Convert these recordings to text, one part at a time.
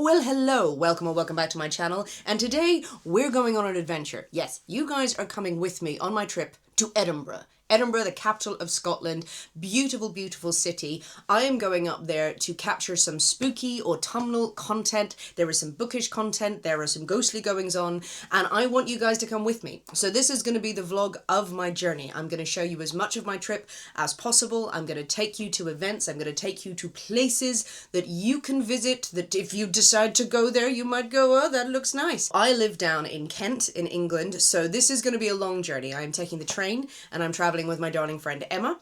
Well, hello, welcome or welcome back to my channel, and today we're going on an adventure. Yes, you guys are coming with me on my trip to Edinburgh. Edinburgh, the capital of Scotland, beautiful, beautiful city. I am going up there to capture some spooky autumnal content. There is some bookish content, there are some ghostly goings on, and I want you guys to come with me. So this is going to be the vlog of my journey. I'm going to show you as much of my trip as possible. I'm going to take you to events. I'm going to take you to places that you can visit, that if you decide to go there, you might go, oh, that looks nice. I live down in Kent, in England, so this is going to be a long journey. I'm taking the train, and I'm traveling with my darling friend Emma,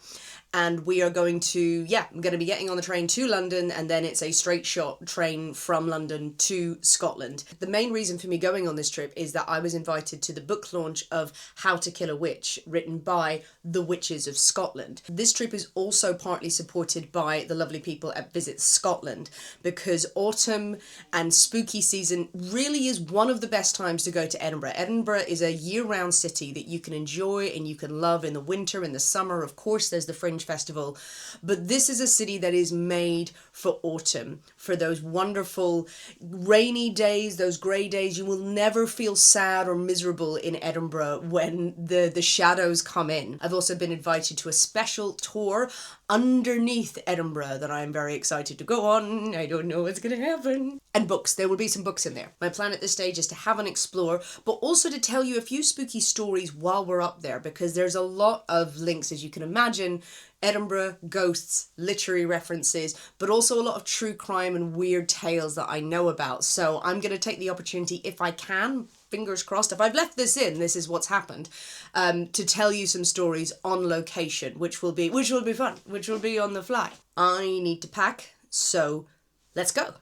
and we are going to, I'm going to be getting on the train to London, and then it's a straight shot train from London to Scotland. The main reason for me going on this trip is that I was invited to the book launch of How to Kill a Witch, written by the Witches of Scotland. This trip is also partly supported by the lovely people at Visit Scotland, because autumn and spooky season really is one of the best times to go to Edinburgh. Edinburgh is a year-round city that you can enjoy and you can love in the winter, in the summer. Of course, there's the Fringe Festival, but this is a city that is made for autumn, for those wonderful rainy days, those grey days. You will never feel sad or miserable in Edinburgh when the shadows come in. I've also been invited to a special tour underneath Edinburgh that I'm very excited to go on. I don't know what's going to happen. And books. There will be some books in there. My plan at this stage is to have an explore, but also to tell you a few spooky stories while we're up there, because there's a lot of links, as you can imagine. Edinburgh, ghosts, literary references, but also a lot of true crime and weird tales that I know about. So I'm going to take the opportunity, if I can, fingers crossed, if I've left this in, this is what's happened, to tell you some stories on location, which will be fun, which will be on the fly. I need to pack, so let's go.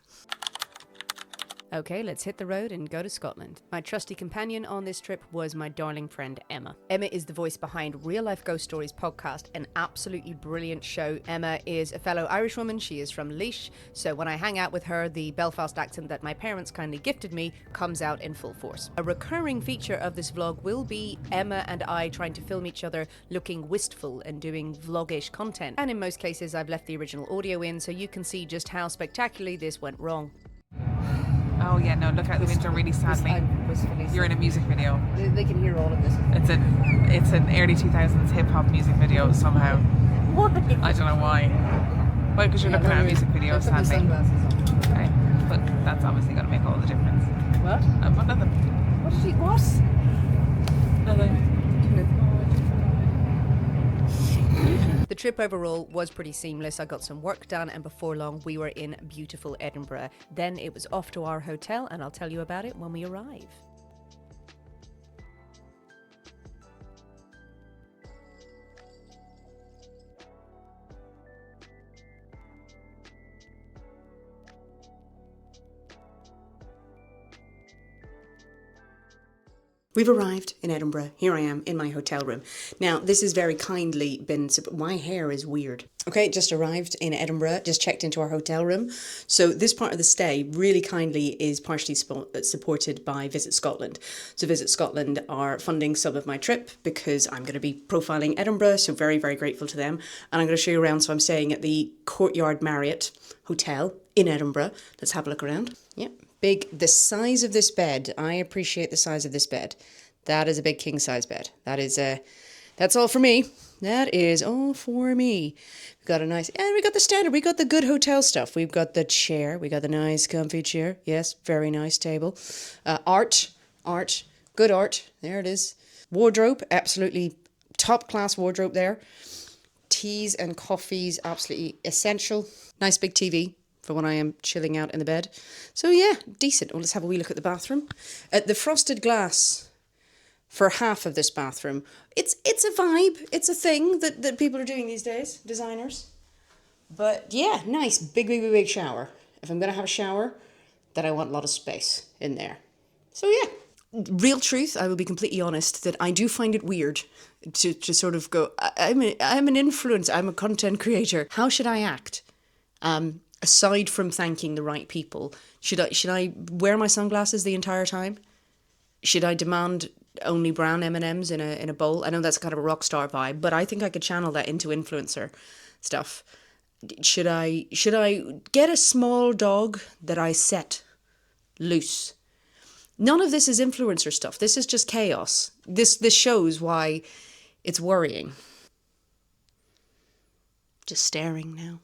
Okay, let's hit the road and go to Scotland. My trusty companion on this trip was my darling friend Emma. Emma is the voice behind Real Life Ghost Stories podcast, an absolutely brilliant show. Emma is a fellow Irish woman. She is from Laois, so when I hang out with her, the Belfast accent that my parents kindly gifted me comes out in full force. A recurring feature of this vlog will be Emma and I trying to film each other looking wistful and doing vlogish content. And in most cases, I've left the original audio in so you can see just how spectacularly this went wrong. Oh yeah, no, look out the window really sadly. You're in a music video. They can hear all of this. It's an early 2000s hip-hop music video somehow. What? I don't know why. Why? Because you're looking at a music video, sadly. Okay, but that's obviously going to make all the difference. What? But nothing. What did he, what? Nothing. The trip overall was pretty seamless. I got some work done, and before long we were in beautiful Edinburgh. Then it was off to our hotel, and I'll tell you about it when we arrive. We've arrived in Edinburgh. Here I am in my hotel room. Now, this has very kindly been... My hair is weird. Okay, just arrived in Edinburgh, just checked into our hotel room. So this part of the stay really kindly is partially supported by Visit Scotland. So Visit Scotland are funding some of my trip because I'm going to be profiling Edinburgh, so very, very grateful to them. And I'm going to show you around. So I'm staying at the Kirkyard Marriott Hotel in Edinburgh. Let's have a look around. Yep. Big, the size of this bed, I appreciate the size of this bed. That is a big king size bed. That's all for me. That is all for me. We got a nice, and we got the standard, we got the good hotel stuff. We've got the chair, we got the nice comfy chair. Yes, very nice table. Art, good art. There it is. Wardrobe, absolutely top class wardrobe there. Teas and coffees, absolutely essential. Nice big TV for when I am chilling out in the bed. So yeah, decent. Well, let's have a wee look at the bathroom. The frosted glass for half of this bathroom. It's a vibe. It's a thing that people are doing these days, designers. But yeah, nice, big shower. If I'm going to have a shower, then I want a lot of space in there. So yeah, real truth, I will be completely honest, that I do find it weird to sort of go, I'm an influencer, I'm a content creator. How should I act? Aside from thanking the right people, should I wear my sunglasses the entire time? Should I demand only brown M&Ms in a bowl? I know that's kind of a rock star vibe, but I think I could channel that into influencer stuff. Should I get a small dog that I set loose. None of this is influencer stuff. This is just chaos. This shows why it's worrying. Just staring now.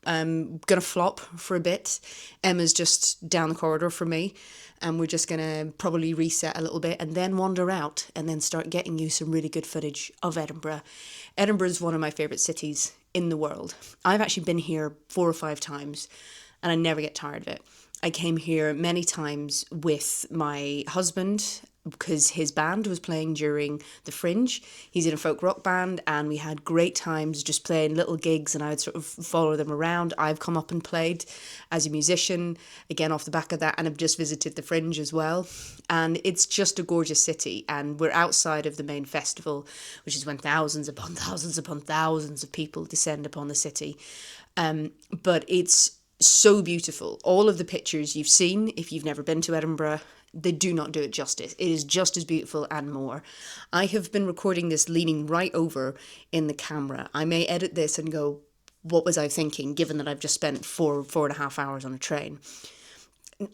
I'm gonna flop for a bit. Emma's just down the corridor from me, and we're just gonna probably reset a little bit and then wander out and then start getting you some really good footage of Edinburgh. Edinburgh is one of my favourite cities in the world. I've actually been here 4 or 5 times and I never get tired of it. I came here many times with my husband because his band was playing during the Fringe. He's in a folk rock band, and we had great times just playing little gigs, and I would sort of follow them around. I've come up and played as a musician, again off the back of that, and I've just visited the Fringe as well. And it's just a gorgeous city, and we're outside of the main festival, which is when thousands upon thousands upon thousands of people descend upon the city. But it's so beautiful. All of the pictures you've seen, if you've never been to Edinburgh, they do not do it justice. It is just as beautiful and more. I have been recording this leaning right over in the camera. I may edit this and go, what was I thinking, given that I've just spent 4.5 hours on a train. See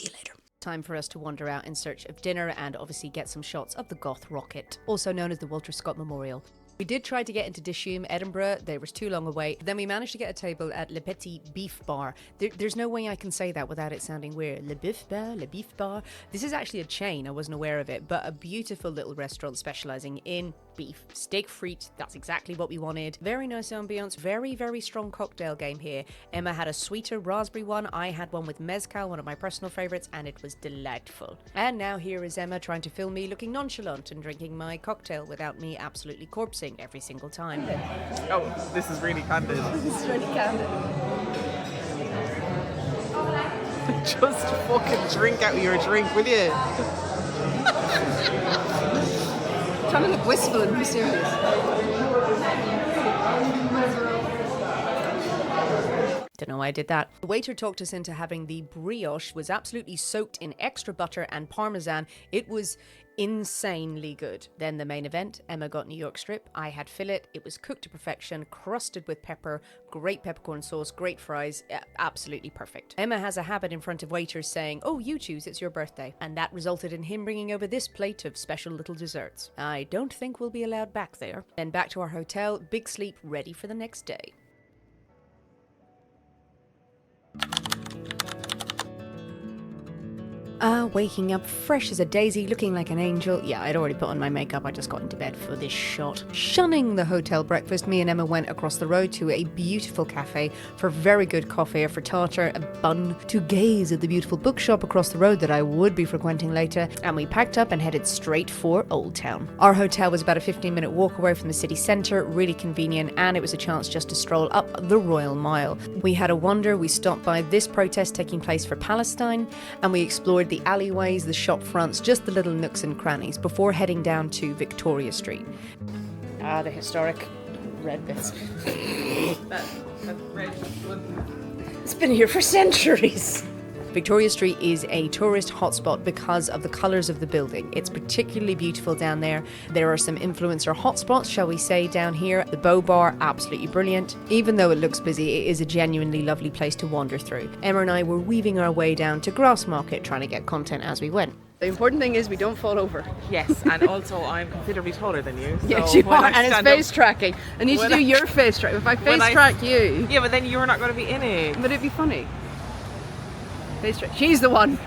you later. Time for us to wander out in search of dinner and obviously get some shots of the Goth Rocket, also known as the Walter Scott Memorial. We did try to get into Dishoom, Edinburgh. There was too long a wait. Then we managed to get a table at Le Petit Beef Bar. There's no way I can say that without it sounding weird. Le Beef Bar, Le Beef Bar. This is actually a chain. I wasn't aware of it, but a beautiful little restaurant specialising in beef. Steak frites, that's exactly what we wanted. Very nice ambience, very, very strong cocktail game here. Emma had a sweeter raspberry one. I had one with mezcal, one of my personal favourites, and it was delightful. And now here is Emma trying to film me looking nonchalant and drinking my cocktail without me absolutely corpsing every single time. Oh, this is really candid. This is really candid. Just fucking drink out of your drink, will you? Trying to look wistful and mysterious. Don't know why I did that. The waiter talked us into having the brioche, was absolutely soaked in extra butter and parmesan. It was insanely good. Then the main event, Emma got New York strip, I had fillet. It was cooked to perfection, crusted with pepper, great peppercorn sauce, great fries, absolutely perfect. Emma has a habit in front of waiters saying, oh, you choose, it's your birthday. And that resulted in him bringing over this plate of special little desserts. I don't think we'll be allowed back there. Then back to our hotel, big sleep, ready for the next day. Waking up fresh as a daisy, looking like an angel. Yeah, I'd already put on my makeup, I just got into bed for this shot. Shunning the hotel breakfast, me and Emma went across the road to a beautiful cafe for very good coffee, a frittata, a bun, to gaze at the beautiful bookshop across the road that I would be frequenting later, and we packed up and headed straight for Old Town. Our hotel was about a 15-minute walk away from the city centre, really convenient, and it was a chance just to stroll up the Royal Mile. We had a wander, we stopped by this protest taking place for Palestine, and we explored the alleyways, the shop fronts, just the little nooks and crannies before heading down to Victoria Street. Ah, the historic red bits. That red one. It's been here for centuries. Victoria Street is a tourist hotspot because of the colours of the building. It's particularly beautiful down there. There are some influencer hotspots, shall we say, down here. The Bow Bar, absolutely brilliant. Even though it looks busy, it is a genuinely lovely place to wander through. Emma and I were weaving our way down to Grassmarket, trying to get content as we went. The important thing is we don't fall over. Yes, and also I'm considerably taller than you. So Yes, you when are, I and it's stand face up- tracking. I need to when do I- your face track. If I face when I- track you, Yeah, but then you're not going to be in it. but it'd be funny. Face track. She's the one.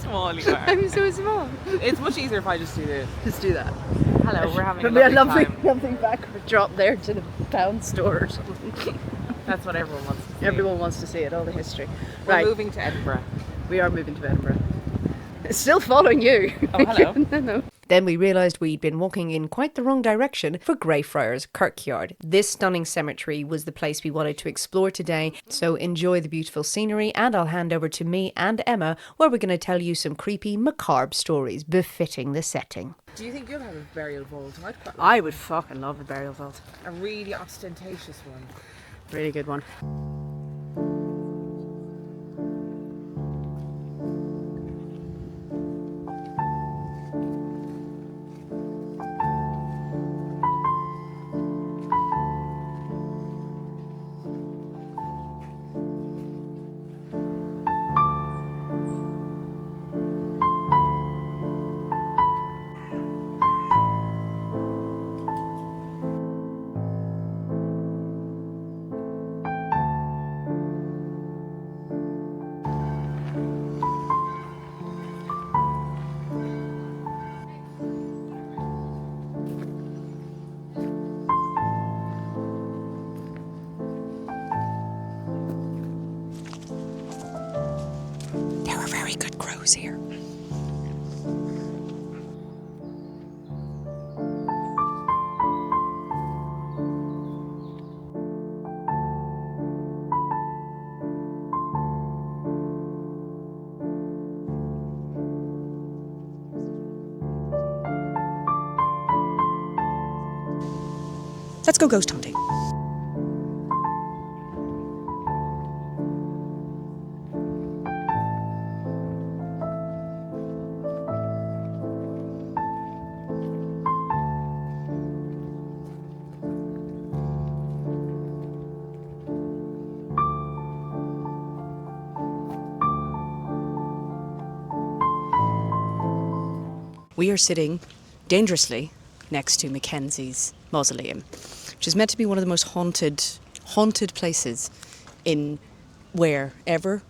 Small you are. I'm so small. It's much easier if I just do this. Let's do that. Hello, we're having a It'll be lovely a time. lovely backward drop there to the pound store or something. That's what everyone wants to see. Everyone wants to see it, all the history. We're Right, moving to Edinburgh. we are moving to Edinburgh. It's still following you. Oh, hello. No. Then we realised we'd been walking in quite the wrong direction for Greyfriars Kirkyard. This stunning cemetery was the place we wanted to explore today, so enjoy the beautiful scenery, and I'll hand over to me and Emma, where we're going to tell you some creepy, macabre stories befitting the setting. Do you think you'll have a burial vault? I would fucking love a burial vault. A really ostentatious one. Really good one. very good crows here. Let's go ghost hunting. We are sitting dangerously next to Mackenzie's mausoleum, which is meant to be one of the most haunted places in wherever.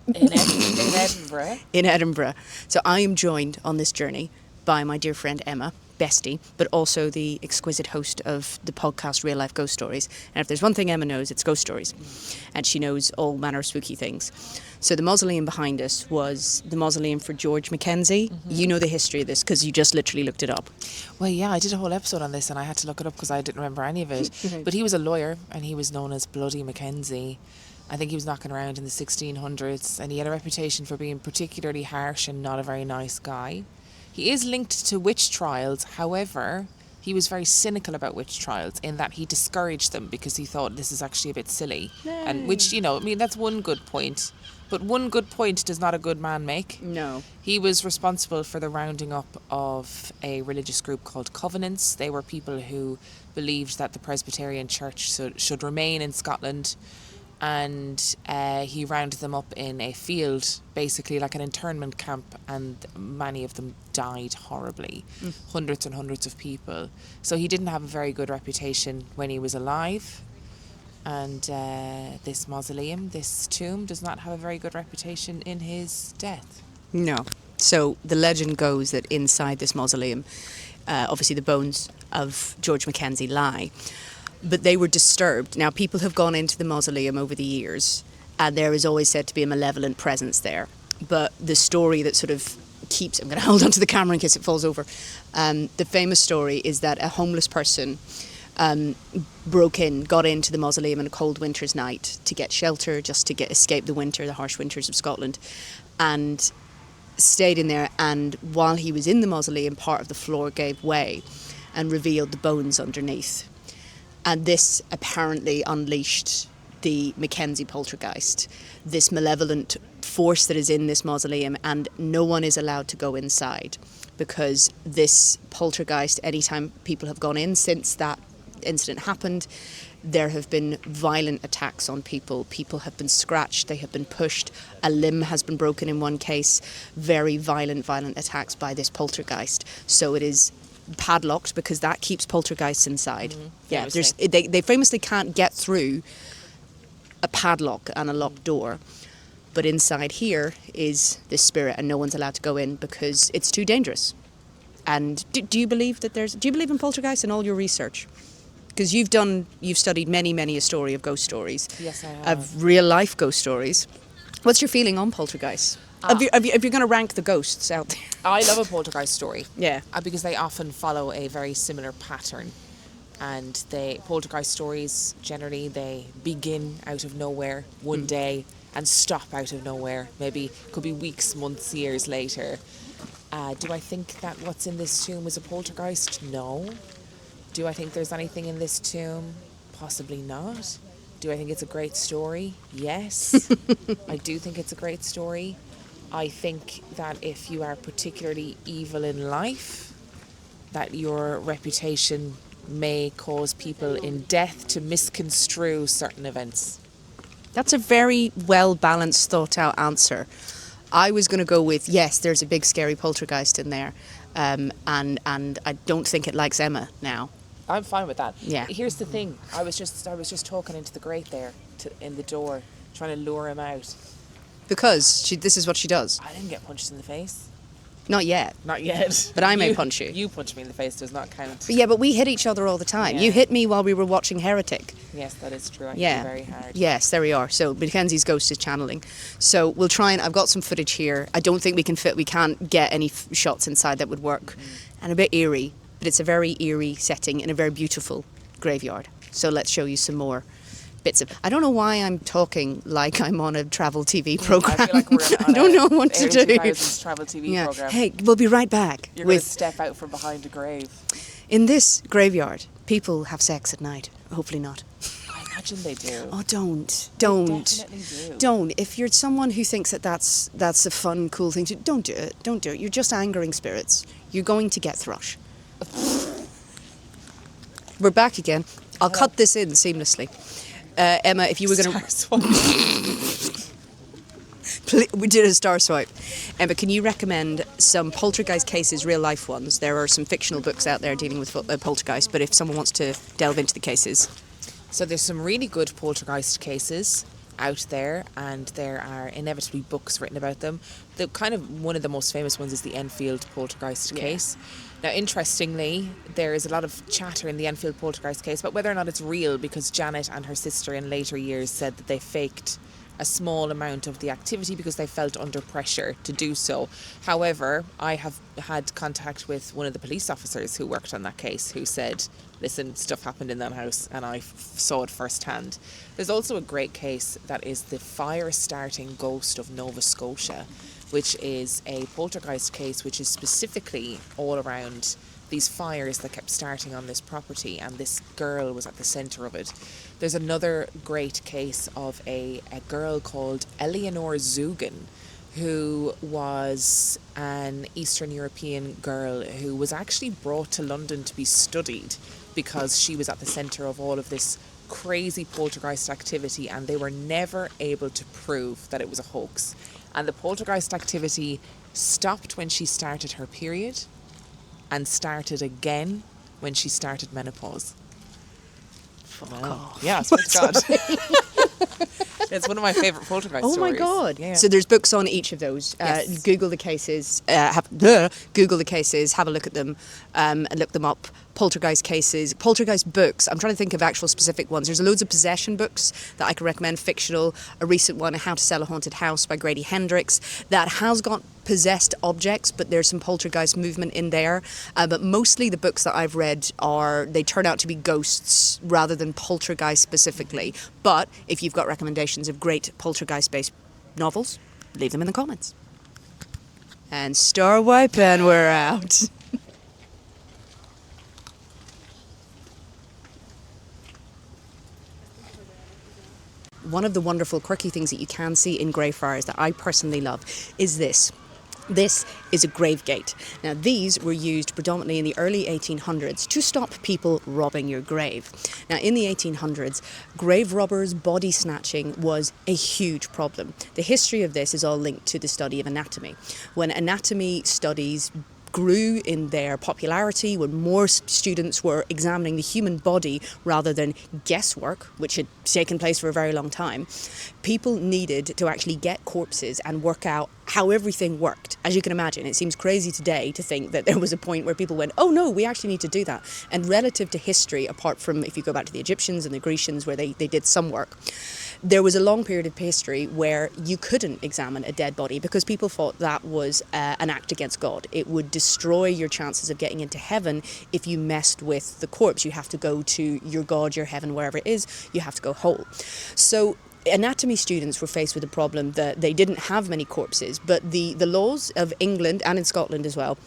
In Edinburgh. In Edinburgh. So I am joined on this journey by my dear friend Emma, bestie, but also the exquisite host of the podcast Real Life Ghost Stories. And if there's one thing Emma knows, it's ghost stories. And she knows all manner of spooky things. So the mausoleum behind us was the mausoleum for George Mackenzie. Mm-hmm. You know the history of this because you just literally looked it up. Well, yeah, I did a whole episode on this and I had to look it up because I didn't remember any of it. But he was a lawyer and he was known as Bloody Mackenzie. I think he was knocking around in the 1600s and he had a reputation for being particularly harsh and not a very nice guy. He is linked to witch trials, however, he was very cynical about witch trials in that he discouraged them because he thought this is actually a bit silly. Yay. And which, you know, I mean, that's one good point. But one good point does not a good man make. No. He was responsible for the rounding up of a religious group called Covenants. They were people who believed that the Presbyterian Church should remain in Scotland. And he rounded them up in a field, basically like an internment camp, and many of them died horribly. Hundreds and hundreds of people. So he didn't have a very good reputation when he was alive. And this mausoleum, this tomb, does not have a very good reputation in his death. No. So the legend goes that inside this mausoleum, obviously the bones of George Mackenzie lie. But they were disturbed. Now, people have gone into the mausoleum over the years, and there is always said to be a malevolent presence there. But the story that sort of keeps... I'm going to hold on to the camera in case it falls over. The famous story is that a homeless person got into the mausoleum on a cold winter's night to get shelter, just to escape the winter, the harsh winters of Scotland, and stayed in there. And while he was in the mausoleum, part of the floor gave way and revealed the bones underneath. And this apparently unleashed the Mackenzie Poltergeist, this malevolent force that is in this mausoleum, and no one is allowed to go inside because this poltergeist, anytime people have gone in since that incident happened, there have been violent attacks on people. People have been scratched, they have been pushed, a limb has been broken in one case, very violent attacks by this poltergeist. So it is padlocked because that keeps poltergeists inside. Yeah, they famously can't get through a padlock and a locked door, but inside here is this spirit and no one's allowed to go in because it's too dangerous. And do you believe in poltergeists in all your research? Because you've studied many a story of ghost stories. Yes, I have. Of real life ghost stories. What's your feeling on poltergeists? If you're going to rank the ghosts out there. I love a poltergeist story. Yeah. Because they often follow a very similar pattern. And poltergeist stories, generally, they begin out of nowhere one day and stop out of nowhere. Maybe could be weeks, months, years later. Do I think that what's in this tomb is a poltergeist? No. Do I think there's anything in this tomb? Possibly not. Do I think it's a great story? Yes. I do think it's a great story. I think that if you are particularly evil in life, that your reputation may cause people in death to misconstrue certain events. That's a very well-balanced, thought-out answer. I was going to go with, yes, there's a big scary poltergeist in there, and I don't think it likes Emma now. I'm fine with that. Yeah. Here's the thing. I was just talking into the grate there, in the door, trying to lure him out. Because this is what she does. I didn't get punched in the face. Not yet. Not yet. But I may punch you. You punch me in the face does not count. But yeah, but we hit each other all the time. Yeah. You hit me while we were watching Heretic. Yes, that is true. I hit Yeah. you very hard. Yes, there we are. So Mackenzie's ghost is channeling. So we'll try and I've got some footage here. I don't think we can't get any shots inside that would work. And a bit eerie, but it's a very eerie setting in a very beautiful graveyard. So let's show you some more bits of. I don't know why I'm talking like I'm on a travel TV program. I feel like we're I don't know what to do. 2000s travel TV program. Hey, we'll be right back. You're going to step out from behind a grave. In this graveyard, people have sex at night. Hopefully not. I imagine they do. Oh, don't. Definitely do. Don't. If you're someone who thinks that that's a fun, cool thing to do, don't do it. Don't do it. You're just angering spirits. You're going to get thrush. We're back again. I'll cut this in seamlessly. Emma, if you were going to... We did a star swipe. Emma, can you recommend some poltergeist cases, real life ones? There are some fictional books out there dealing with poltergeist, but if someone wants to delve into the cases... So there's some really good poltergeist cases out there, and there are inevitably books written about them. The kind of one of the most famous ones is the Enfield poltergeist case. Now, interestingly, there is a lot of chatter in the Enfield poltergeist case about whether or not it's real, because Janet and her sister in later years said that they faked a small amount of the activity because they felt under pressure to do so. However, I have had contact with one of the police officers who worked on that case who said, listen, stuff happened in that house and I saw it firsthand. There's also a great case that is the fire-starting ghost of Nova Scotia, which is a poltergeist case which is specifically all around these fires that kept starting on this property, and this girl was at the centre of it. There's another great case of a girl called Eleanor Zugan, who was an Eastern European girl who was actually brought to London to be studied because she was at the centre of all of this crazy poltergeist activity, and they were never able to prove that it was a hoax. And the poltergeist activity stopped when she started her period and started again when she started menopause. Fuck off. Yeah, I swear to God. It's one of my favourite poltergeist stories. Oh my God. Yeah. So there's books on each of those. Yes. Google the cases, Google the cases, have a look at them, and look them up. Poltergeist cases, poltergeist books. I'm trying to think of actual specific ones. There's loads of possession books that I can recommend, fictional. A recent one, How to Sell a Haunted House by Grady Hendrix, that has got possessed objects, but there's some poltergeist movement in there. But mostly the books that I've read they turn out to be ghosts rather than poltergeist specifically. But if you've got recommendations of great poltergeist-based novels, leave them in the comments. And star wipe, and we're out. One of the wonderful quirky things that you can see in Greyfriars that I personally love is this. This is a grave gate. Now, these were used predominantly in the early 1800s to stop people robbing your grave. Now, in the 1800s, grave robbers, body snatching was a huge problem. The history of this is all linked to the study of anatomy. When anatomy studies grew in their popularity, when more students were examining the human body rather than guesswork, which had taken place for a very long time, people needed to actually get corpses and work out how everything worked. As you can imagine, it seems crazy today to think that there was a point where people went, oh no, we actually need to do that. And relative to history, apart from if you go back to the Egyptians and the Grecians where they did some work, there was a long period of history where you couldn't examine a dead body because people thought that was an act against God. It would destroy your chances of getting into heaven if you messed with the corpse. You have to go to your God, your heaven, wherever it is, you have to go whole. So anatomy students were faced with a problem that they didn't have many corpses, but the laws of England and in Scotland as well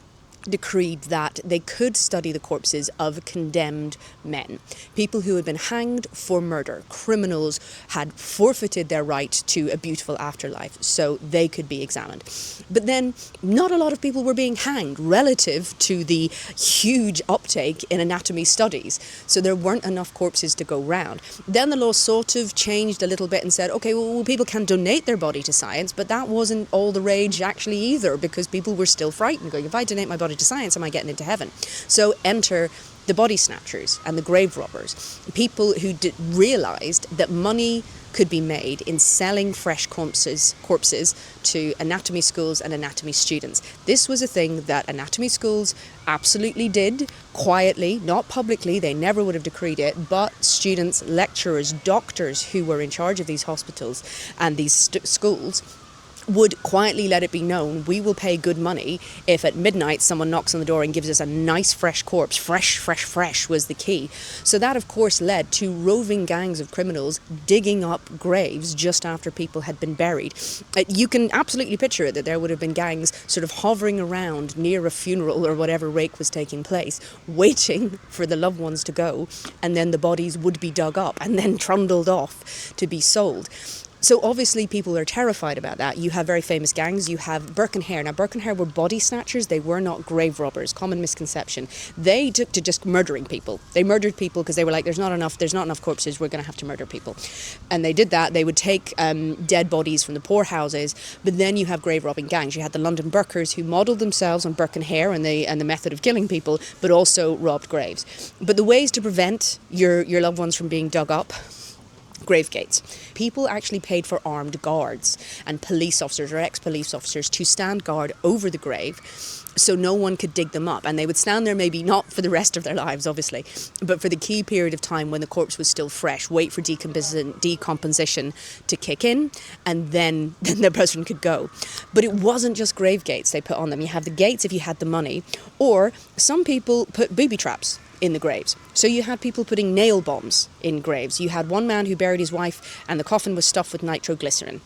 decreed that they could study the corpses of condemned men, people who had been hanged for murder. Criminals had forfeited their right to a beautiful afterlife, so they could be examined. But then not a lot of people were being hanged relative to the huge uptake in anatomy studies, so there weren't enough corpses to go round. Then the law sort of changed a little bit and said, okay, well, people can donate their body to science, but that wasn't all the rage actually either, because people were still frightened, going, if I donate my body to science, am I getting into heaven? So enter the body snatchers and the grave robbers, people who realised that money could be made in selling fresh corpses to anatomy schools and anatomy students. This was a thing that anatomy schools absolutely did, quietly, not publicly. They never would have decreed it, but students, lecturers, doctors who were in charge of these hospitals and these schools would quietly let it be known, we will pay good money if at midnight someone knocks on the door and gives us a nice fresh corpse. Fresh was the key. So that of course led to roving gangs of criminals digging up graves just after people had been buried. You can absolutely picture it, that there would have been gangs sort of hovering around near a funeral or whatever rake was taking place, waiting for the loved ones to go, and then the bodies would be dug up and then trundled off to be sold. So obviously people are terrified about that. You have very famous gangs. You have Burke and Hare. Now Burke and Hare were body snatchers. They were not grave robbers. Common misconception. They took to just murdering people. They murdered people because they were like, there's not enough corpses. We're going to have to murder people. And they did that. They would take dead bodies from the poorhouses. But then you have grave robbing gangs. You had the London Burkers who modelled themselves on Burke and Hare and the method of killing people, but also robbed graves. But the ways to prevent your loved ones from being dug up: grave gates. People actually paid for armed guards and police officers or ex-police officers to stand guard over the grave so no one could dig them up. And they would stand there, maybe not for the rest of their lives, obviously, but for the key period of time when the corpse was still fresh, wait for decomposition to kick in, and then the person could go. But it wasn't just grave gates they put on them. You have the gates if you had the money, or some people put booby traps in the graves. So you had people putting nail bombs in graves. You had one man who buried his wife and the coffin was stuffed with nitroglycerin.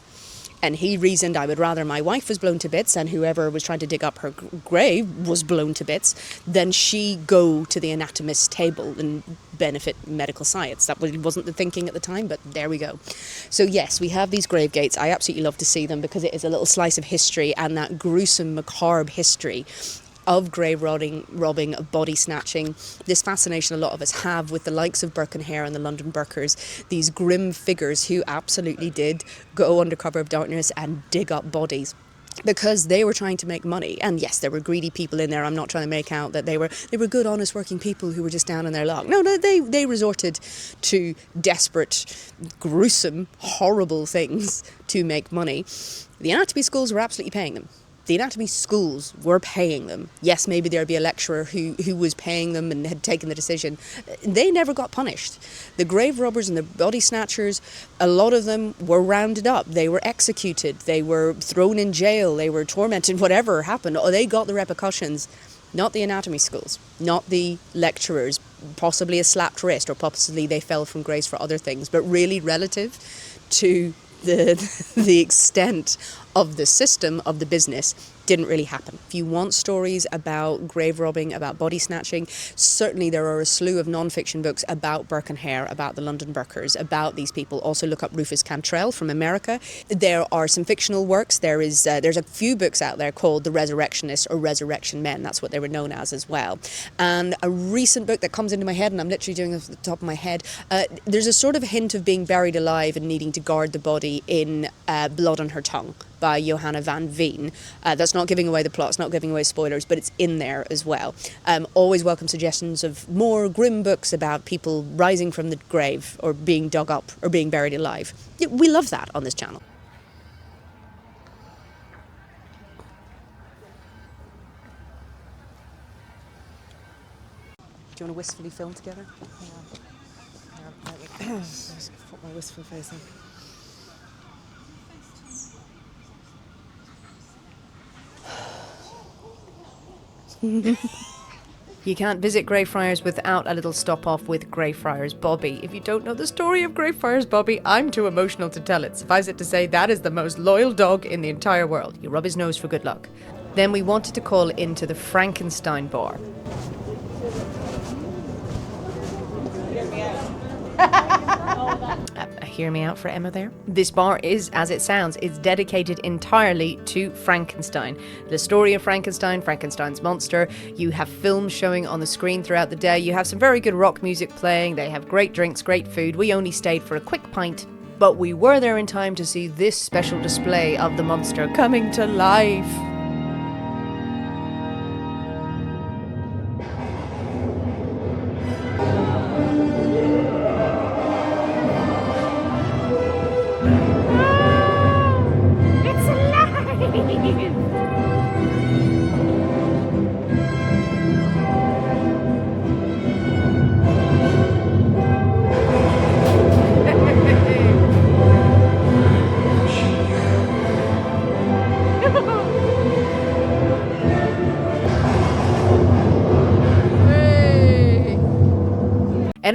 And he reasoned, I would rather my wife was blown to bits and whoever was trying to dig up her grave was blown to bits than she go to the anatomist's table and benefit medical science. That wasn't the thinking at the time, but there we go. So yes, we have these grave gates. I absolutely love to see them because it is a little slice of history, and that gruesome, macabre history of grave robbing, of body snatching, this fascination a lot of us have with the likes of Burke and Hare and the London Burkers, these grim figures who absolutely did go under cover of darkness and dig up bodies because they were trying to make money. And yes, there were greedy people in there. I'm not trying to make out that they were good, honest working people who were just down in their luck. No, they resorted to desperate, gruesome, horrible things to make money. The anatomy schools were absolutely paying them. The anatomy schools were paying them. Yes, maybe there'd be a lecturer who was paying them and had taken the decision. They never got punished. The grave robbers and the body snatchers, a lot of them were rounded up. They were executed. They were thrown in jail. They were tormented, whatever happened. Or they got the repercussions. Not the anatomy schools, not the lecturers, possibly a slapped wrist, or possibly they fell from grace for other things, but really relative to the extent of the system of the business didn't really happen. If you want stories about grave robbing, about body snatching, certainly there are a slew of non-fiction books about Burke and Hare, about the London Burkers, about these people. Also look up Rufus Cantrell from America. There are some fictional works. There's a few books out there called The Resurrectionists or Resurrection Men. That's what they were known as well. And a recent book that comes into my head, and I'm literally doing it off the top of my head, there's a sort of hint of being buried alive and needing to guard the body in Blood on Her Tongue by Johanna van Veen. That's not giving away the plot, it's not giving away spoilers, but it's in there as well. Always welcome suggestions of more grim books about people rising from the grave or being dug up or being buried alive. We love that on this channel. Do you want to wistfully film together? Yeah. Just put my wistful face on. You can't visit Greyfriars without a little stop off with Greyfriars Bobby. If you don't know the story of Greyfriars Bobby, I'm too emotional to tell it. Suffice it to say, that is the most loyal dog in the entire world. You rub his nose for good luck. Then we wanted to call into the Frankenstein bar. Hear me out for Emma there. This bar is, as it sounds, it's dedicated entirely to Frankenstein. The story of Frankenstein, Frankenstein's monster. You have films showing on the screen throughout the day. You have some very good rock music playing. They have great drinks, great food. We only stayed for a quick pint, but we were there in time to see this special display of the monster coming to life.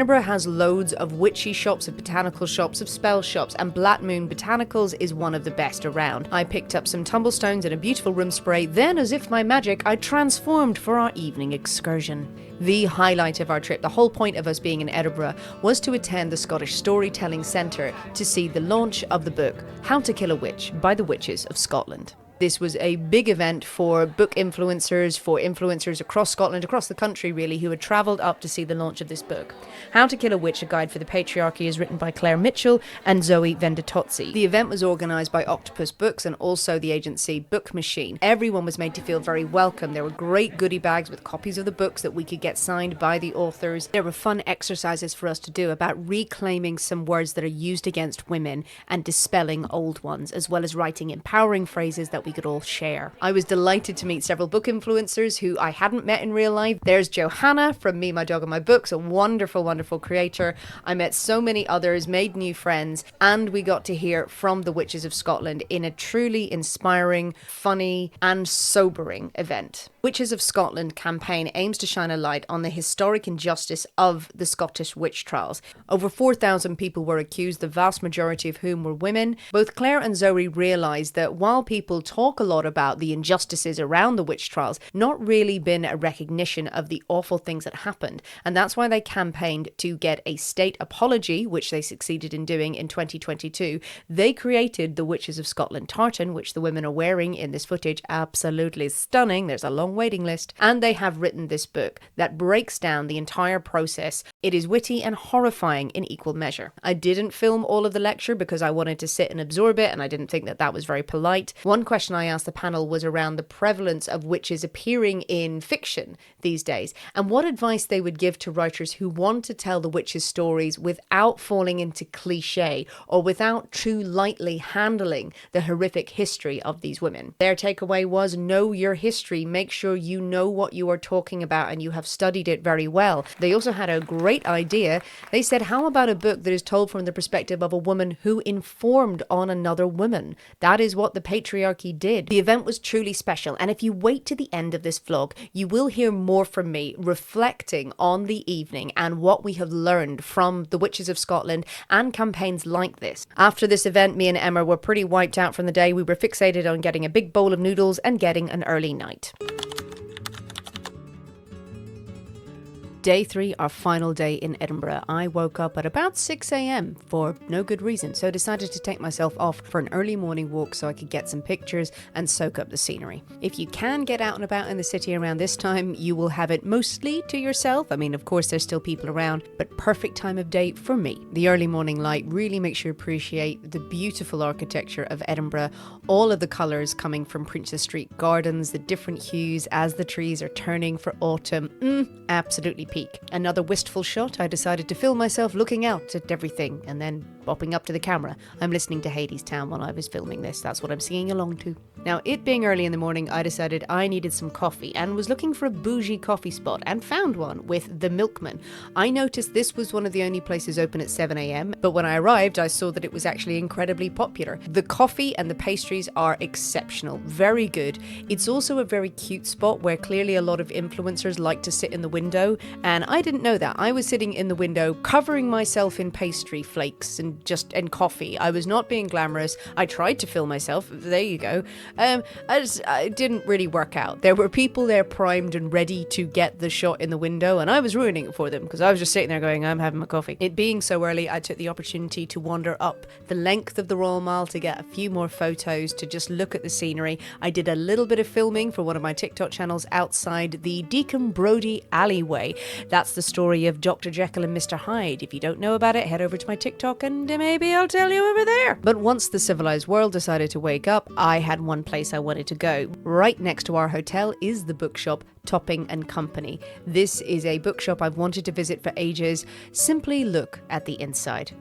Edinburgh has loads of witchy shops, of botanical shops, of spell shops, and Black Moon Botanicals is one of the best around. I picked up some tumblestones and a beautiful room spray, then as if by magic, I transformed for our evening excursion. The highlight of our trip, the whole point of us being in Edinburgh, was to attend the Scottish Storytelling Centre to see the launch of the book How to Kill a Witch by the Witches of Scotland. This was a big event for book influencers, for influencers across Scotland, across the country really, who had travelled up to see the launch of this book. How to Kill a Witch, A Guide for the Patriarchy is written by Claire Mitchell and Zoe Vendatozzi. The event was organised by Octopus Books and also the agency Book Machine. Everyone was made to feel very welcome. There were great goodie bags with copies of the books that we could get signed by the authors. There were fun exercises for us to do about reclaiming some words that are used against women and dispelling old ones, as well as writing empowering phrases that we could all share. I was delighted to meet several book influencers who I hadn't met in real life. There's Johanna from Me, My Dog and My Books, a wonderful, wonderful creator. I met so many others, made new friends, and we got to hear from the Witches of Scotland in a truly inspiring, funny, and sobering event. Witches of Scotland campaign aims to shine a light on the historic injustice of the Scottish witch trials. Over 4,000 people were accused, the vast majority of whom were women. Both Claire and Zoe realised that while people talk a lot about the injustices around the witch trials, not really been a recognition of the awful things that happened. And that's why they campaigned to get a state apology, which they succeeded in doing in 2022. They created the Witches of Scotland tartan, which the women are wearing in this footage. Absolutely stunning. There's a long waiting list. And they have written this book that breaks down the entire process. It is witty and horrifying in equal measure. I didn't film all of the lecture because I wanted to sit and absorb it, and I didn't think that that was very polite. One question I asked the panel was around the prevalence of witches appearing in fiction these days, and what advice they would give to writers who want to tell the witches' stories without falling into cliche or without too lightly handling the horrific history of these women. Their takeaway was, know your history, make sure you know what you are talking about and you have studied it very well. They also had a great idea. They said, how about a book that is told from the perspective of a woman who informed on another woman? That is what the patriarchy did. The event was truly special, and if you wait to the end of this vlog, you will hear more from me reflecting on the evening and what we have learned from the Witches of Scotland and campaigns like this. After this event, me and Emma were pretty wiped out from the day. We were fixated on getting a big bowl of noodles and getting an early night. Day 3, our final day in Edinburgh. I woke up at about 6 a.m. for no good reason, so decided to take myself off for an early morning walk so I could get some pictures and soak up the scenery. If you can get out and about in the city around this time, you will have it mostly to yourself. I mean, of course, there's still people around, but perfect time of day for me. The early morning light really makes you appreciate the beautiful architecture of Edinburgh, all of the colours coming from Princess Street Gardens, the different hues as the trees are turning for autumn. Absolutely peak. Another wistful shot, I decided to film myself looking out at everything and then bopping up to the camera. I'm listening to Hades Town while I was filming this. That's what I'm singing along to. Now, it being early in the morning, I decided I needed some coffee and was looking for a bougie coffee spot and found one with The Milkman. I noticed this was one of the only places open at 7 a.m, but when I arrived, I saw that it was actually incredibly popular. The coffee and the pastries are exceptional, very good. It's also a very cute spot where clearly a lot of influencers like to sit in the window, and I didn't know that. I was sitting in the window covering myself in pastry flakes and coffee. I was not being glamorous. I tried to film myself. There you go. It didn't really work out. There were people there primed and ready to get the shot in the window, and I was ruining it for them because I was just sitting there going, I'm having my coffee. It being so early, I took the opportunity to wander up the length of the Royal Mile to get a few more photos, to just look at the scenery. I did a little bit of filming for one of my TikTok channels outside the Deacon Brodie alleyway. That's the story of Dr. Jekyll and Mr. Hyde. If you don't know about it, head over to my TikTok and maybe I'll tell you over there. But once the civilized world decided to wake up, I had one place I wanted to go. Right next to our hotel is the bookshop Topping and Company. This is a bookshop I've wanted to visit for ages. Simply look at the inside.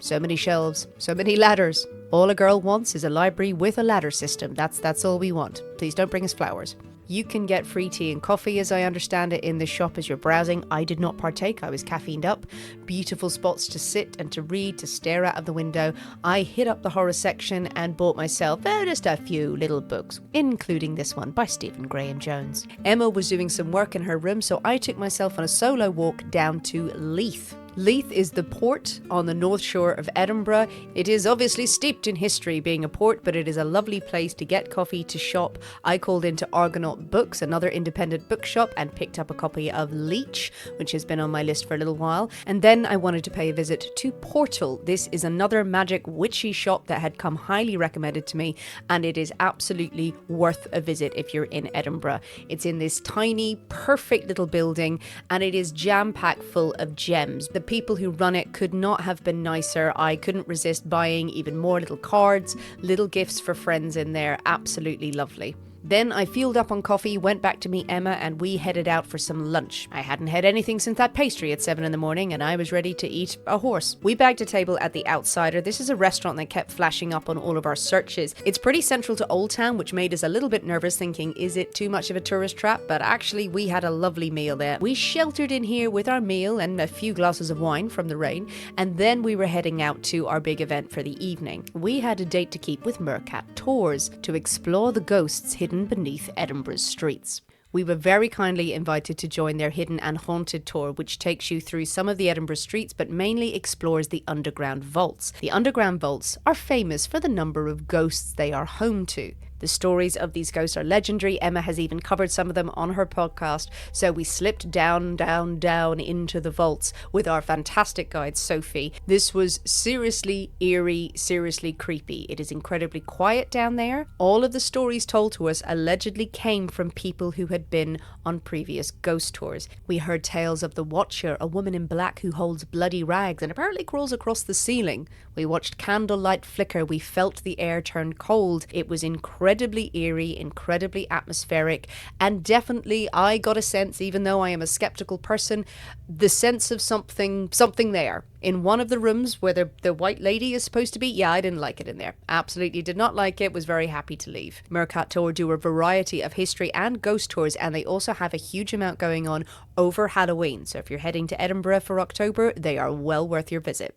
So many shelves, so many ladders. All a girl wants is a library with a ladder system. That's all we want. Please don't bring us flowers. You can get free tea and coffee, as I understand it, in the shop as you're browsing. I did not partake. I was caffeined up. Beautiful spots to sit and to read, to stare out of the window. I hit up the horror section and bought myself just a few little books, including this one by Stephen Graham Jones. Emma was doing some work in her room, so I took myself on a solo walk down to Leith. Leith is the port on the north shore of Edinburgh. It is obviously steeped in history being a port, but it is a lovely place to get coffee, to shop. I called into Argonaut Books, another independent bookshop, and picked up a copy of Leech, which has been on my list for a little while. And then I wanted to pay a visit to Portal. This is another magic witchy shop that had come highly recommended to me, and it is absolutely worth a visit if you're in Edinburgh. It's in this tiny, perfect little building, and it is jam-packed full of gems. The people who run it could not have been nicer. I couldn't resist buying even more little cards, little gifts for friends in there. Absolutely lovely. Then I fueled up on coffee, went back to meet Emma, and we headed out for some lunch. I hadn't had anything since that pastry at 7 in the morning, and I was ready to eat a horse. We bagged a table at the Outsider. This is a restaurant that kept flashing up on all of our searches. It's pretty central to Old Town, which made us a little bit nervous, thinking, is it too much of a tourist trap? But actually, we had a lovely meal there. We sheltered in here with our meal and a few glasses of wine from the rain, and then we were heading out to our big event for the evening. We had a date to keep with Mercat Tours to explore the ghosts hidden beneath Edinburgh's streets. We were very kindly invited to join their Hidden and Haunted tour, which takes you through some of the Edinburgh streets but mainly explores the underground vaults. The underground vaults are famous for the number of ghosts they are home to. The stories of these ghosts are legendary. Emma has even covered some of them on her podcast. So we slipped down into the vaults with our fantastic guide, Sophie. This was seriously eerie, seriously creepy. It is incredibly quiet down there. All of the stories told to us allegedly came from people who had been on previous ghost tours. We heard tales of the Watcher, a woman in black who holds bloody rags and apparently crawls across the ceiling. We watched candlelight flicker. We felt the air turn cold. It was incredibly eerie, incredibly atmospheric, and definitely I got a sense, even though I am a skeptical person, the sense of something there. In one of the rooms where the white lady is supposed to be, yeah, I didn't like it in there. Absolutely did not like it, was very happy to leave. Mercat Tour do a variety of history and ghost tours, and they also have a huge amount going on over Halloween. So if you're heading to Edinburgh for October, they are well worth your visit.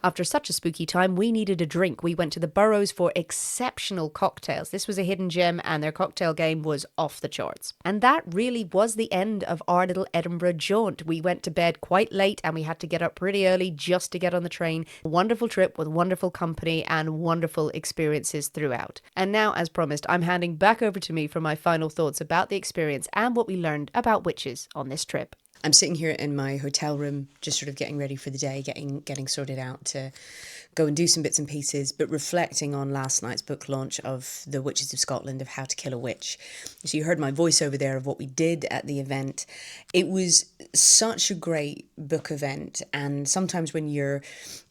After such a spooky time, we needed a drink. We went to the Burrows for exceptional cocktails. This was a hidden gem and their cocktail game was off the charts. And that really was the end of our little Edinburgh jaunt. We went to bed quite late and we had to get up pretty early just to get on the train. A wonderful trip with wonderful company and wonderful experiences throughout. And now, as promised, I'm handing back over to me for my final thoughts about the experience and what we learned about witches on this trip. I'm sitting here in my hotel room, just sort of getting ready for the day, getting sorted out to go and do some bits and pieces, but reflecting on last night's book launch of The Witches of Scotland, of How to Kill a Witch. So you heard my voiceover there of what we did at the event. It was such a great book event, and sometimes when you're,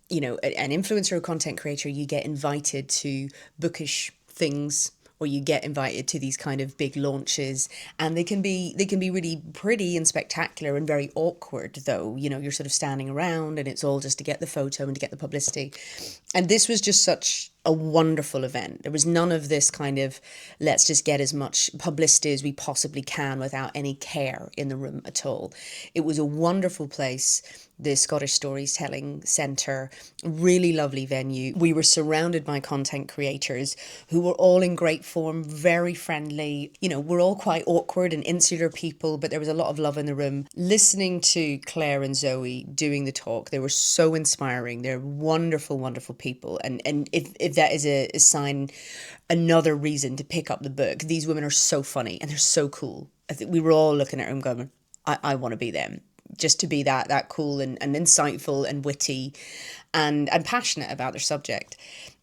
an influencer or content creator, you get invited to bookish things, or you get invited to these kind of big launches, and they can be really pretty and spectacular and very awkward though. You're sort of standing around and it's all just to get the photo and to get the publicity. And this was just such a wonderful event. There was none of this kind of let's just get as much publicity as we possibly can without any care in the room at all. It was a wonderful place, the Scottish Storytelling Centre, really lovely venue. We were surrounded by content creators who were all in great form, very friendly. We're all quite awkward and insular people, but there was a lot of love in the room. Listening to Claire and Zoe doing the talk, they were so inspiring. They're wonderful, wonderful people. And if that is a sign, another reason to pick up the book. These women are so funny and they're so cool. I think we were all looking at them going, I want to be them. Just to be that cool and insightful and witty and passionate about their subject.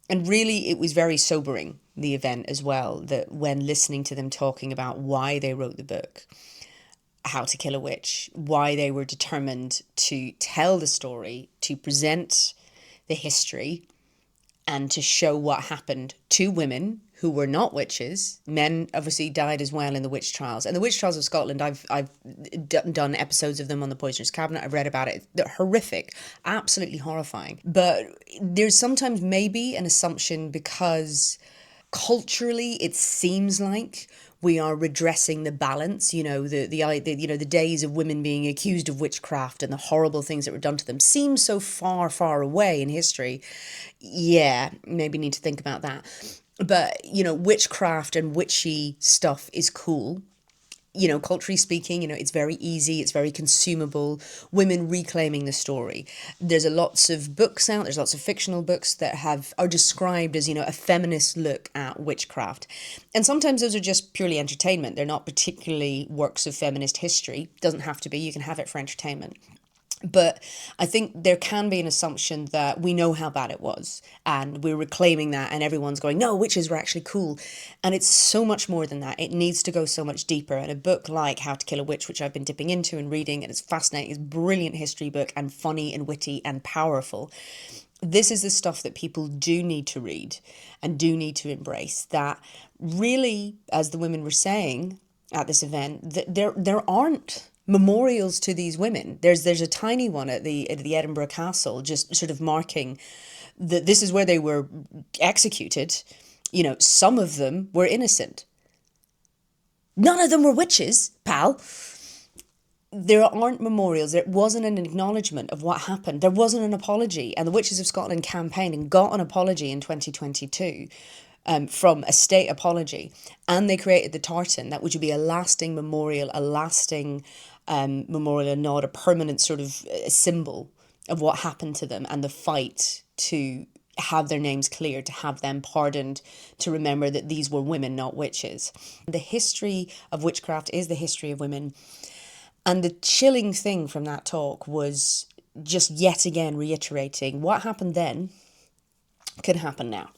And really, it was very sobering, the event as well, that when listening to them talking about why they wrote the book, How to Kill a Witch, why they were determined to tell the story, to present the history, and to show what happened to women who were not witches. Men obviously died as well in the witch trials. And the witch trials of Scotland, I've done episodes of them on the Poisoner's Cabinet. I've read about it. They're horrific, absolutely horrifying. But there's sometimes maybe an assumption because culturally it seems like we are redressing the balance, the days of women being accused of witchcraft and the horrible things that were done to them seem so far, far away in history. Yeah, maybe need to think about that. But, witchcraft and witchy stuff is cool. Culturally speaking, it's very easy, it's very consumable. Women reclaiming the story. There's lots of books out, there's lots of fictional books that are described as, a feminist look at witchcraft. And sometimes those are just purely entertainment. They're not particularly works of feminist history. Doesn't have to be, you can have it for entertainment. But I think there can be an assumption that we know how bad it was and we're reclaiming that, and everyone's going, no, witches were actually cool. And it's so much more than that. It needs to go so much deeper. And a book like How to Kill a Witch, which I've been dipping into and reading, and it's fascinating, it's a brilliant history book and funny and witty and powerful. This is the stuff that people do need to read and do need to embrace, that really, as the women were saying at this event, that there aren't memorials to these women. There's a tiny one at the Edinburgh Castle, just sort of marking that this is where they were executed. Some of them were innocent. None of them were witches, pal. There aren't memorials. There wasn't an acknowledgement of what happened. There wasn't an apology. And the Witches of Scotland campaigned and got an apology in 2022. From a state apology, and they created the tartan that would be a lasting memorial, a lasting memorial, a nod, a permanent sort of symbol of what happened to them and the fight to have their names cleared, to have them pardoned, to remember that these were women, not witches. The history of witchcraft is the history of women, and the chilling thing from that talk was just yet again reiterating what happened then can happen now.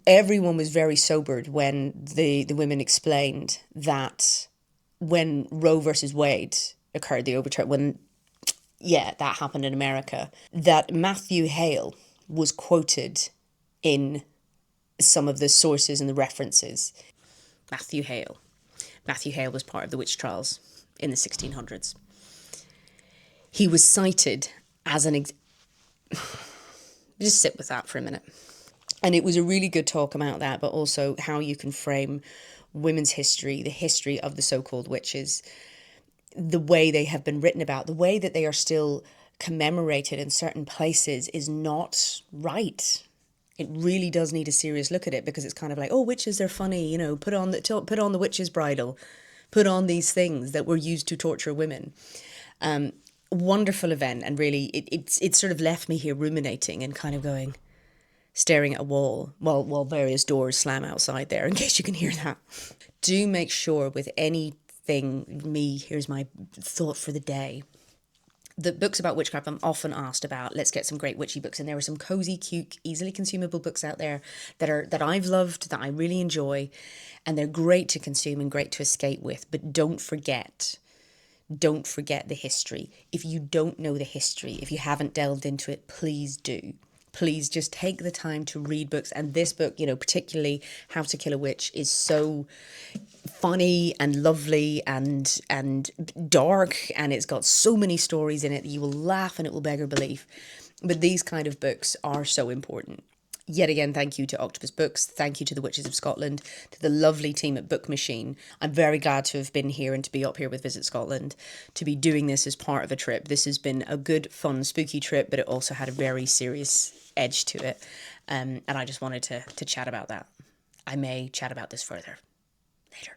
Everyone was very sobered when the women explained that when Roe versus Wade occurred, the overturn, that happened in America, that Matthew Hale was quoted in some of the sources and the references. Matthew Hale was part of the witch trials in the 1600s. He was cited as just sit with that for a minute. And it was a really good talk about that, but also how you can frame women's history, the history of the so-called witches, the way they have been written about, the way that they are still commemorated in certain places is not right. It really does need a serious look at it, because it's kind of like, oh, witches, they're funny, put on the witch's bridle, put on these things that were used to torture women. Wonderful event, and really it sort of left me here ruminating and kind of staring at a wall while various doors slam outside there, in case you can hear that. Do make sure with anything, here's my thought for the day, the books about witchcraft I'm often asked about, let's get some great witchy books, and there are some cosy, cute, easily consumable books out there that I've loved, that I really enjoy, and they're great to consume and great to escape with. But don't forget the history. If you don't know the history, if you haven't delved into it, please do. Please just take the time to read books. And this book, particularly How to Kill a Witch, is so funny and lovely and dark, and it's got so many stories in it that you will laugh and it will beggar belief. But these kind of books are so important. Yet again, thank you to Octopus Books. Thank you to the Witches of Scotland, to the lovely team at Book Machine. I'm very glad to have been here and to be up here with Visit Scotland, to be doing this as part of a trip. This has been a good, fun, spooky trip, but it also had a very serious edge to it. And I just wanted to chat about that. I may chat about this further later.